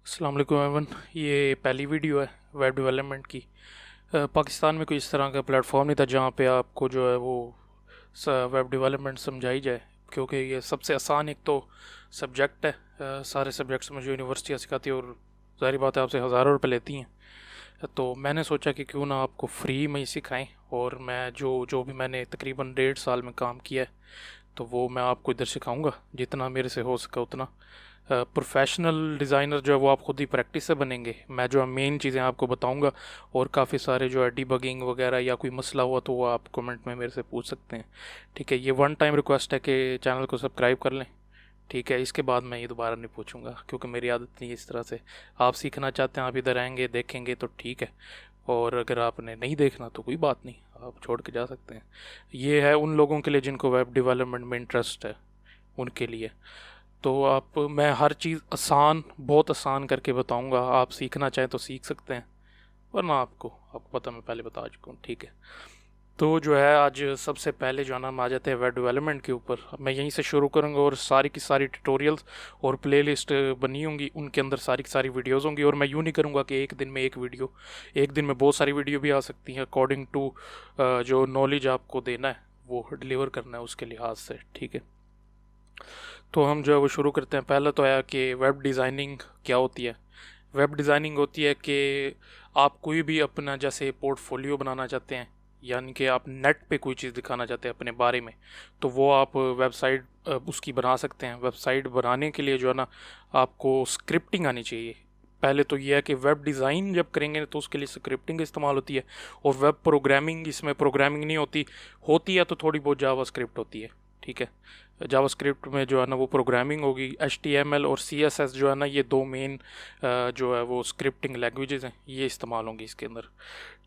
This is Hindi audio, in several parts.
अस्सलाम वालेकुम एवरीवन। ये पहली वीडियो है वेब डेवलपमेंट की। पाकिस्तान में कोई इस तरह का प्लेटफॉर्म नहीं था जहाँ पे आपको जो है वो वेब डेवलपमेंट समझाई जाए, क्योंकि ये सबसे आसान एक तो सब्जेक्ट है। सारे सब्जेक्ट्स मुझे यूनिवर्सिटियाँ सिखाती है और ज़ाहिर बात है आपसे हज़ारों रुपये लेती हैं। तो मैंने सोचा कि क्यों ना आपको फ्री में ही सिखाएं, और मैं जो जो भी मैंने तकरीबन 1.5 साल में काम किया है तो वो मैं आपको इधर सिखाऊंगा जितना मेरे से हो सका उतना। प्रोफेशनल डिज़ाइनर जो है वो आप खुद ही प्रैक्टिस से बनेंगे। मैं जो है मेन चीज़ें आपको बताऊंगा, और काफ़ी सारे जो है डिबगिंग वगैरह या कोई मसला हुआ तो वो आप कमेंट में मेरे से पूछ सकते हैं। ठीक है, ये वन टाइम रिक्वेस्ट है कि चैनल को सब्सक्राइब कर लें। ठीक है, इसके बाद मैं ये दोबारा नहीं पूछूंगा क्योंकि मेरी आदत नहीं है इस तरह से। आप सीखना चाहते हैं, आप इधर आएंगे देखेंगे तो ठीक है, और अगर आपने नहीं देखना तो कोई बात नहीं, आप छोड़ के जा सकते हैं। ये है उन लोगों के लिए जिनको वेब डेवलपमेंट में इंटरेस्ट है, उनके लिए। तो आप मैं हर चीज़ आसान, बहुत आसान करके बताऊंगा। आप सीखना चाहें तो सीख सकते हैं, वरना आपको आपको पता मैं पहले बता चुका हूँ। ठीक है, तो जो है आज सबसे पहले जो है ना हम आ जाते हैं वेब डेवलपमेंट के ऊपर। मैं यहीं से शुरू करूँगा और सारी की सारी ट्यूटोरियल्स और प्लेलिस्ट बनी होंगी, उनके अंदर सारी की सारी वीडियोस होंगी। और मैं यूँ नहीं करूँगा कि एक दिन में एक वीडियो, एक दिन में बहुत सारी वीडियो भी आ सकती हैं अकॉर्डिंग टू जो नॉलेज आपको देना है वो डिलीवर करना है उसके लिहाज से। ठीक है, तो हम जो है वो शुरू करते हैं। पहला तो है कि वेब डिज़ाइनिंग क्या होती है। वेब डिज़ाइनिंग होती है कि आप कोई भी अपना जैसे पोर्टफोलियो बनाना चाहते हैं, यानी कि आप नेट पे कोई चीज़ दिखाना चाहते हैं अपने बारे में, तो वो आप वेबसाइट उसकी बना सकते हैं। वेबसाइट बनाने के लिए जो है ना आपको स्क्रिप्टिंग आनी चाहिए। पहले तो ये है कि वेब डिज़ाइन जब करेंगे तो उसके लिए स्क्रिप्टिंग इस्तेमाल होती है, और वेब प्रोग्रामिंग, इसमें प्रोग्रामिंग नहीं होती, होती है तो थोड़ी बहुत जावा स्क्रिप्ट होती है। ठीक है, जावास्क्रिप्ट में जो है ना वो प्रोग्रामिंग होगी। HTML और CSS जो है ना ये दो मेन जो है वो स्क्रिप्टिंग लैंग्वेजेस हैं, ये इस्तेमाल होंगी इसके अंदर।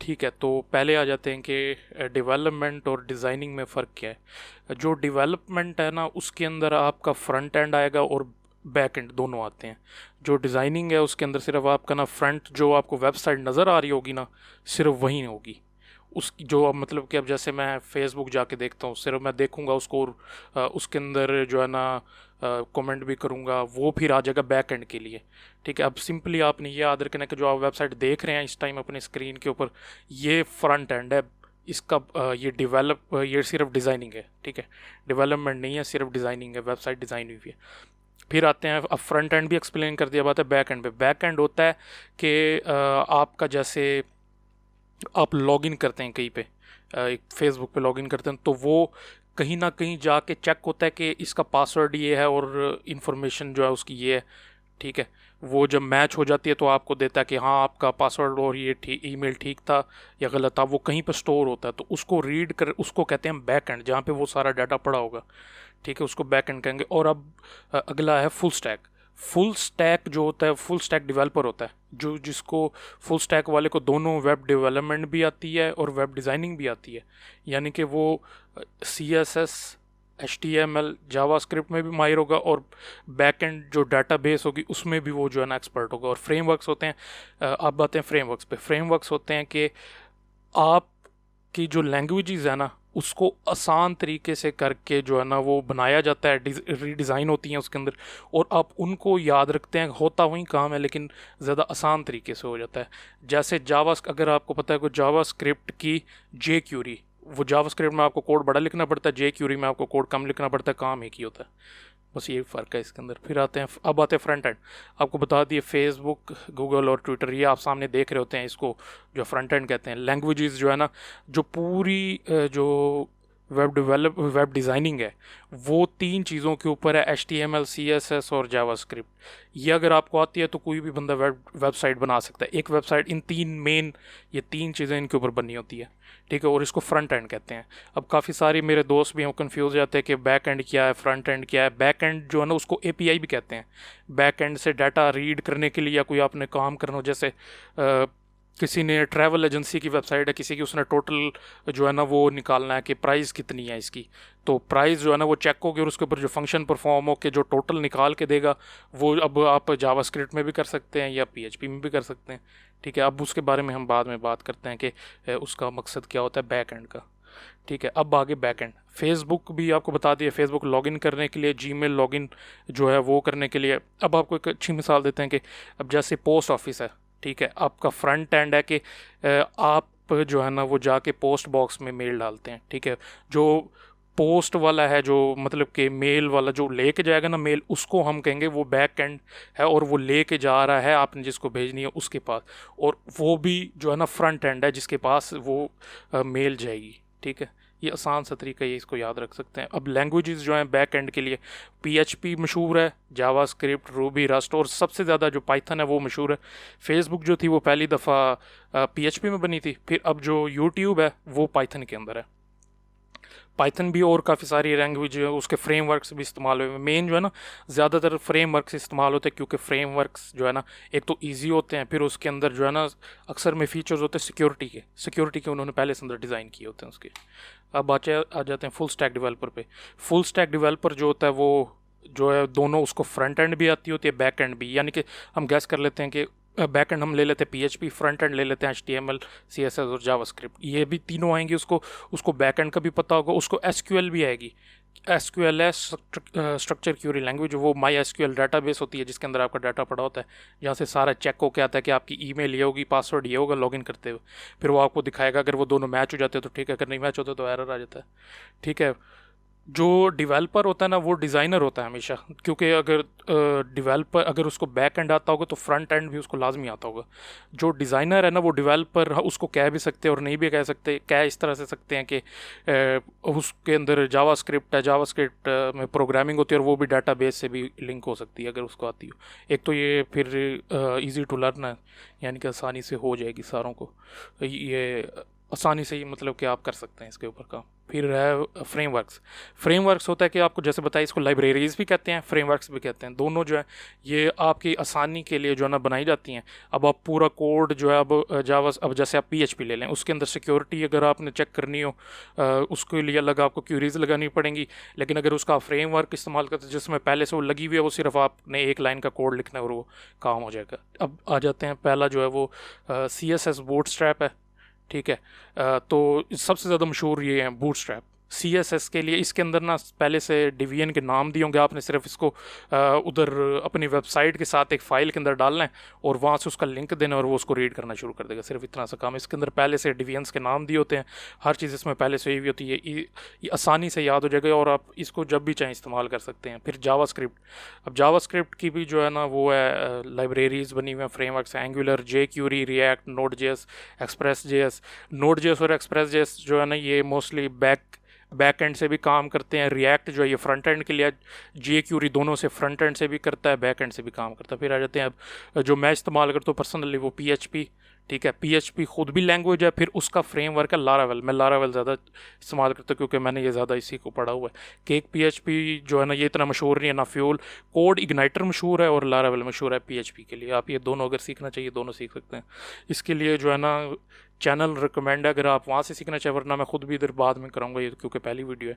ठीक है, तो पहले आ जाते हैं कि डेवलपमेंट और डिज़ाइनिंग में फ़र्क क्या है। जो डेवलपमेंट है ना उसके अंदर आपका फ्रंट एंड आएगा और बैक एंड दोनों आते हैं। जो डिज़ाइनिंग है उसके अंदर सिर्फ आपका ना फ्रंट, जो आपको वेबसाइट नज़र आ रही होगी ना, सिर्फ वही होगी। उसकी जो अब मतलब कि अब जैसे मैं फेसबुक जाके देखता हूँ, सिर्फ मैं देखूंगा उसको और उसके अंदर जो है ना कमेंट भी करूँगा, वो फिर आ जाएगा बैक एंड के लिए। ठीक है, अब सिंपली आपने ये याद रखना कि जो आप वेबसाइट देख रहे हैं इस टाइम अपने स्क्रीन के ऊपर, ये फ्रंट एंड है इसका। ये सिर्फ डिज़ाइनिंग है। ठीक है, डेवलपमेंट नहीं है, सिर्फ डिज़ाइनिंग है, वेबसाइट डिज़ाइन हुई है। फिर आते हैं, अब फ्रंट एंड भी एक्सप्लेन कर दिया, बात है बैक एंड पे। बैक एंड होता है कि आपका जैसे आप लॉगिन करते हैं कहीं पे, एक फेसबुक पे लॉगिन करते हैं, तो वो कहीं ना कहीं जाके चेक होता है कि इसका पासवर्ड ये है और इन्फॉर्मेशन जो है उसकी ये है। ठीक है, वो जब मैच हो जाती है तो आपको देता है कि हाँ आपका पासवर्ड और ये ईमेल ठीक था या गलत था। वो कहीं पर स्टोर होता है, तो उसको रीड कर, उसको कहते हैं बैक एंड, जहाँ पे वो सारा डाटा पड़ा होगा। ठीक है, उसको बैक एंड कहेंगे। और अब अगला है फुल स्टैक। फुल स्टैक जो होता है, फुल स्टैक डेवलपर होता है जो, जिसको फुल स्टैक वाले को दोनों वेब डेवलपमेंट भी आती है और वेब डिज़ाइनिंग भी आती है। यानी कि वो CSS, HTML, जावास्क्रिप्ट में भी माहिर होगा, और बैक एंड जो डाटाबेस होगी उसमें भी वो जो है ना एक्सपर्ट होगा। और फ्रेमवर्क्स होते हैं, आप बातें हैं फ्रेमवर्क्स पे। फ्रेमवर्क्स होते हैं कि आपकी जो लैंग्वेजेस है ना उसको आसान तरीके से करके जो है ना वो बनाया जाता है, रीडिज़ाइन होती हैं उसके अंदर, और आप उनको याद रखते हैं। होता वही काम है लेकिन ज़्यादा आसान तरीके से हो जाता है। जैसे जावा, अगर आपको पता है कि जावा स्क्रिप्ट की जे क्यूरी, वो जावा स्क्रिप्ट में आपको कोड बड़ा लिखना पड़ता है, जे क्यूरी में आपको कोड कम लिखना पड़ता है, काम एक ही होता है, बस ये फ़र्क है इसके अंदर। फिर आते हैं, अब आते हैं फ्रंट एंड। आपको बता दिए फेसबुक, गूगल और ट्विटर, ये आप सामने देख रहे होते हैं, इसको जो फ्रंट एंड कहते हैं। लैंग्वेजेस जो है ना, जो पूरी जो वेब डिज़ाइनिंग है वो 3 चीज़ों के ऊपर है, HTML, CSS और जावास्क्रिप्ट। ये अगर आपको आती है तो कोई भी बंदा वेबसाइट बना सकता है। एक वेबसाइट इन 3 मेन, ये 3 चीज़ें इनके ऊपर बनी होती है। ठीक है, और इसको फ्रंट एंड कहते हैं। अब काफ़ी सारे मेरे दोस्त भी हम कंफ्यूज हो जाते हैं कि बैक एंड क्या है, फ्रंट एंड क्या है। बैक एंड जो है ना उसको API भी कहते हैं। बैक एंड से डाटा रीड करने के लिए या कोई आपने काम करना हो, जैसे किसी ने ट्रैवल एजेंसी की वेबसाइट है किसी की, उसने टोटल जो है ना वो निकालना है कि प्राइस कितनी है इसकी, तो प्राइस जो है ना वो चेक होगी और उसके ऊपर जो फंक्शन परफॉर्म हो के जो टोटल निकाल के देगा, वो अब आप जावास्क्रिप्ट में भी कर सकते हैं या PHP में भी कर सकते हैं। ठीक है, अब उसके बारे में हम बाद में बात करते हैं कि उसका मकसद क्या होता है बैक एंड का। ठीक है, अब आगे बैक एंड। फेसबुक भी आपको बता दिया, फेसबुक लॉगिन करने के लिए, जीमेल लॉगिन जो है वो करने के लिए। अब आपको एक अच्छी मिसाल देते हैं कि अब जैसे पोस्ट ऑफिस है, ठीक है, आपका फ्रंट एंड है कि आप जो है ना वो जाके पोस्ट बॉक्स में मेल डालते हैं, ठीक है। जो पोस्ट वाला है, जो मतलब कि मेल वाला जो लेके जाएगा ना मेल, उसको हम कहेंगे वो बैक एंड है, और वो लेके जा रहा है आपने जिसको भेजनी है उसके पास, और वो भी जो है ना फ्रंट एंड है जिसके पास वो मेल जाएगी, ठीक है। ये आसान सा तरीका, ये इसको याद रख सकते हैं। अब लैंग्वेजेस जो हैं बैक एंड के लिए, PHP मशहूर है, जावा स्क्रिप्ट, रूबी, रस्ट, और सबसे ज़्यादा जो पाइथन है वो मशहूर है। फेसबुक जो थी वो पहली दफ़ा PHP में बनी थी, फिर अब जो यूट्यूब है वो पाइथन के अंदर है। पाइथन भी और काफ़ी सारी लैंग्वेज उसके फ्रेमवर्क्स भी इस्तेमाल हुए। मेन जो है ना ज़्यादातर फ्रेमवर्क्स इस्तेमाल होते हैं, क्योंकि फ्रेमवर्क्स जो है ना एक तो ईजी होते हैं, फिर उसके अंदर जो है ना अक्सर में फीचर्स होते हैं सिक्योरिटी के उन्होंने पहले से अंदर डिज़ाइन किए होते हैं उसके। अब आ जाते हैं फुल स्टैक डेवलपर पे। फुल स्टैक डेवलपर जो होता है वो जो है दोनों, उसको फ्रंट एंड भी आती होती है, बैक एंड भी। यानी कि हम गैस कर लेते हैं कि बैक एंड हम ले लेते हैं PHP, फ्रंट एंड ले लेते हैं HTML, CSS और जावास्क्रिप्ट। ये भी तीनों आएंगे, उसको बैक एंड का भी पता होगा, उसको SQL भी आएगी। SQL है स्ट्रक्चर क्यूरी लैंग्वेज, वो MySQL डाटाबेस होती है जिसके अंदर आपका डाटा पड़ा होता है, जहाँ से सारा चेक होके आता है कि आपकी ईमेल ये होगी, पासवर्ड ये होगा लॉगिन करते हुए। फिर वो आपको दिखाएगा, अगर वो दोनों मैच हो जाते हैं तो ठीक है, अगर नहीं मैच होते तो एरर आ जाता है, ठीक है। जो डेवलपर होता है ना वो डिज़ाइनर होता है हमेशा, क्योंकि अगर डेवलपर अगर उसको बैक एंड आता होगा तो फ्रंट एंड भी उसको लाजमी आता होगा। जो डिज़ाइनर है ना वो डेवलपर, उसको कह भी सकते हैं और नहीं भी कह सकते। कह इस तरह से सकते हैं कि उसके अंदर जावा स्क्रिप्ट है, जावा स्क्रिप्ट में प्रोग्रामिंग होती है और वो भी डाटा बेस से भी लिंक हो सकती है अगर उसको आती हो। एक तो ये फिर ईजी टू लर्न है, यानी कि आसानी से हो जाएगी सारों को, ये आसानी से ही मतलब कि आप कर सकते हैं इसके ऊपर काम। फिर है फ्रेमवर्क्स होता है कि आपको जैसे बताया, इसको लाइब्रेरीज भी कहते हैं, फ्रेमवर्क्स भी कहते हैं। दोनों जो है ये आपकी आसानी के लिए जो है ना बनाई जाती हैं। अब आप पूरा कोड जो है अब जैसे आप PHP ले लें, उसके अंदर सिक्योरिटी अगर आपने चेक करनी हो उसके लिए अलग आपको क्यूरीज लगानी पड़ेंगी। लेकिन अगर उसका फ्रेमवर्क इस्तेमाल करते हैं जिसमें पहले से वो लगी हुई है, वो सिर्फ आपने एक लाइन का कोड लिखना है और वो काम हो जाएगा। अब आ जाते हैं, पहला जो है वो CSS बूटस्ट्रैप है, ठीक है। तो सबसे ज़्यादा मशहूर ये है बूटस्ट्रैप CSS के लिए। इसके अंदर ना पहले से डिवीजन के नाम दिए होंगे, आपने सिर्फ इसको उधर अपनी वेबसाइट के साथ एक फ़ाइल के अंदर डालना है और वहाँ से उसका लिंक देना और वो उसको रीड करना शुरू कर देगा। सिर्फ इतना सा काम। इसके अंदर पहले से डिवीजन्स के नाम दिए होते हैं, हर चीज़ इसमें पहले से हुई होती है। ये आसानी से याद हो जाएगा और आप इसको जब भी चाहें इस्तेमाल कर सकते हैं। फिर जावास्क्रिप्ट। अब जावास्क्रिप्ट की भी जो है ना वो है लाइब्रेरीज़ बनी हुई हैं, frameworks, angular, jQuery, react, Node.js, Express.js। Node.js और Express.js जो है ना ये मोस्टली बैक एंड से भी काम करते हैं। रिएक्ट जो है ये फ्रंट एंड के लिए, jQuery दोनों से फ्रंट एंड से भी करता है, बैक एंड से भी काम करता है। फिर आ जाते हैं अब जो मैं इस्तेमाल करता हूँ पर्सनली वो PHP, ठीक है। PHP खुद भी लैंग्वेज है, फिर उसका फ्रेमवर्क है लारावेल। मैं लारावेल ज़्यादा इस्तेमाल करता हूँ क्योंकि मैंने ये ज़्यादा इसी को पढ़ा हुआ है। केक PHP जो है ना ये इतना मशहूर नहीं है ना। फ्यूल कोड इग्नाइटर मशहूर है और लारावेल मशहूर है PHP के लिए। आप ये दोनों अगर सीखना चाहिए दोनों सीख सकते हैं। इसके लिए जो है ना चैनल रिकमेंड है अगर आप वहाँ से सीखना चाहें, वरना मैं खुद भी इधर बाद में कराऊंगा ये क्योंकि पहली वीडियो है।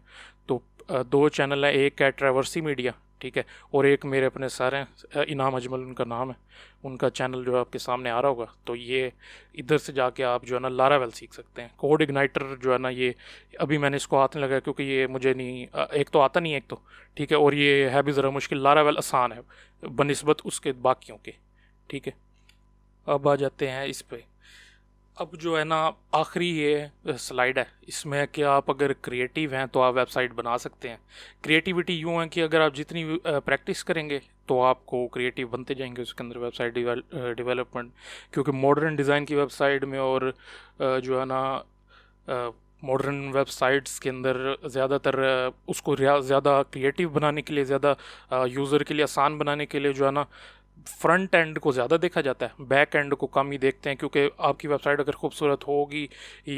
तो दो चैनल है, एक है ट्रैवर्सी मीडिया, ठीक है, और एक मेरे अपने सर हैं इनाम अजमल उनका नाम है, उनका चैनल जो है आपके सामने आ रहा होगा। तो ये इधर से जाके आप जो है ना लारावेल सीख सकते हैं। कोड इग्नाइटर जो है ना ये अभी मैंने इसको हाथ नहीं लगाया क्योंकि ये मुझे नहीं एक तो आता नहीं है, एक तो ठीक है, और ये है भी ज़रा मुश्किल। लारावेल आसान है बनिस्बत उसके बाकियों के, ठीक है। अब आ जाते हैं इस पे। अब जो है ना आखिरी ये स्लाइड है, इसमें कि आप अगर क्रिएटिव हैं तो आप वेबसाइट बना सकते हैं। क्रिएटिविटी यूँ है कि अगर आप जितनी प्रैक्टिस करेंगे तो आपको क्रिएटिव बनते जाएंगे उसके अंदर वेबसाइट डेवलपमेंट। क्योंकि मॉडर्न डिज़ाइन की वेबसाइट में और जो है ना मॉडर्न वेबसाइट्स के अंदर ज़्यादातर उसको ज़्यादा क्रिएटिव बनाने के लिए, ज़्यादा यूज़र के लिए आसान बनाने के लिए जो है ना फ्रंट एंड को ज़्यादा देखा जाता है, बैक एंड को कम ही देखते हैं। क्योंकि आपकी वेबसाइट अगर खूबसूरत होगी,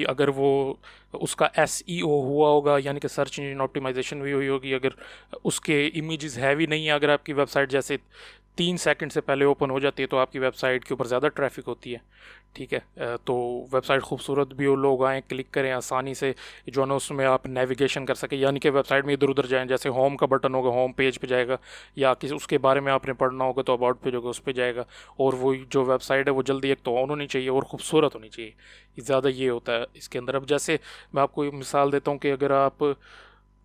अगर वो उसका SEO हुआ होगा यानी कि सर्च इंजन ऑप्टिमाइजेशन भी हुई होगी, अगर उसके इमेजेस हैवी नहीं है, अगर आपकी वेबसाइट जैसे 3 सेकंड से पहले ओपन हो जाती है तो आपकी वेबसाइट के ऊपर ज़्यादा ट्रैफिक होती है। ठीक है, तो वेबसाइट खूबसूरत भी हो, लोग आएँ क्लिक करें आसानी से, जो है ना उसमें आप नेविगेशन कर सकें, यानी कि वेबसाइट में इधर उधर जाएँ, जैसे होम का बटन होगा होम पेज पे जाएगा, या किसी उसके बारे में आपने पढ़ना होगा तो अबाउट पेज होगा उस पर जाएगा। और वो जो वेबसाइट है वो जल्दी एक तो ऑन होनी चाहिए और ख़ूबसूरत होनी चाहिए, ज़्यादा ये होता है इसके अंदर। अब जैसे मैं आपको एक मिसाल देता हूँ कि अगर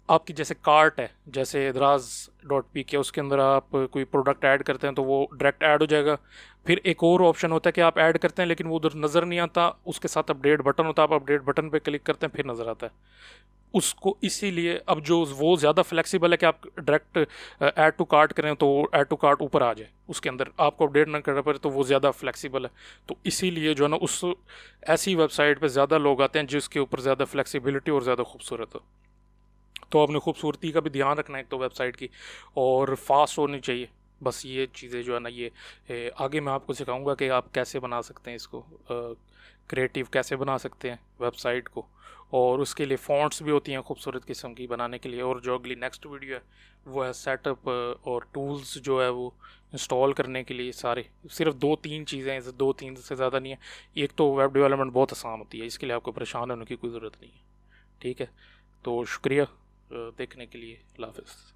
आपकी जैसे कार्ट है, जैसे दराज डॉट पी के, उसके अंदर आप कोई प्रोडक्ट ऐड करते हैं तो वो डायरेक्ट ऐड हो जाएगा। फिर एक और ऑप्शन होता है कि आप ऐड करते हैं लेकिन वो उधर नज़र नहीं आता, उसके साथ अपडेट बटन होता है, आप अपडेट बटन पे क्लिक करते हैं फिर नज़र आता है उसको। इसीलिए अब जो वो ज़्यादा फ्लेक्सिबल है कि आप डायरेक्ट ऐड टू कार्ट करें तो ऐड टू कार्ट ऊपर आ जाए, उसके अंदर आपको अपडेट ना करना पड़े, तो वो ज़्यादा फ्लेक्सिबल है। तो इसीलिए जो है ना उस ऐसी वेबसाइट पे ज़्यादा लोग आते हैं जिसके ऊपर ज़्यादा फ्लेक्सिबिलिटी और ज़्यादा खूबसूरत हो। तो अपनी खूबसूरती का भी ध्यान रखना है एक तो वेबसाइट की, और फास्ट होनी चाहिए। बस ये चीज़ें जो है ना ये आगे मैं आपको सिखाऊंगा कि आप कैसे बना सकते हैं इसको, क्रिएटिव कैसे बना सकते हैं वेबसाइट को, और उसके लिए फ़ॉन्ट्स भी होती हैं खूबसूरत किस्म की बनाने के लिए। और जो अगली नेक्स्ट वीडियो है वो है सेटअप और टूल्स जो है वो इंस्टॉल करने के लिए। सारे सिर्फ 2-3 चीज़ें हैं, 2-3 से ज़्यादा नहीं है। एक तो वेब डेवलपमेंट बहुत आसान होती है, इसके लिए आपको परेशान होने की कोई ज़रूरत नहीं है। ठीक है, तो शुक्रिया देखने के लिए। अल्लाह हाफ़िज़।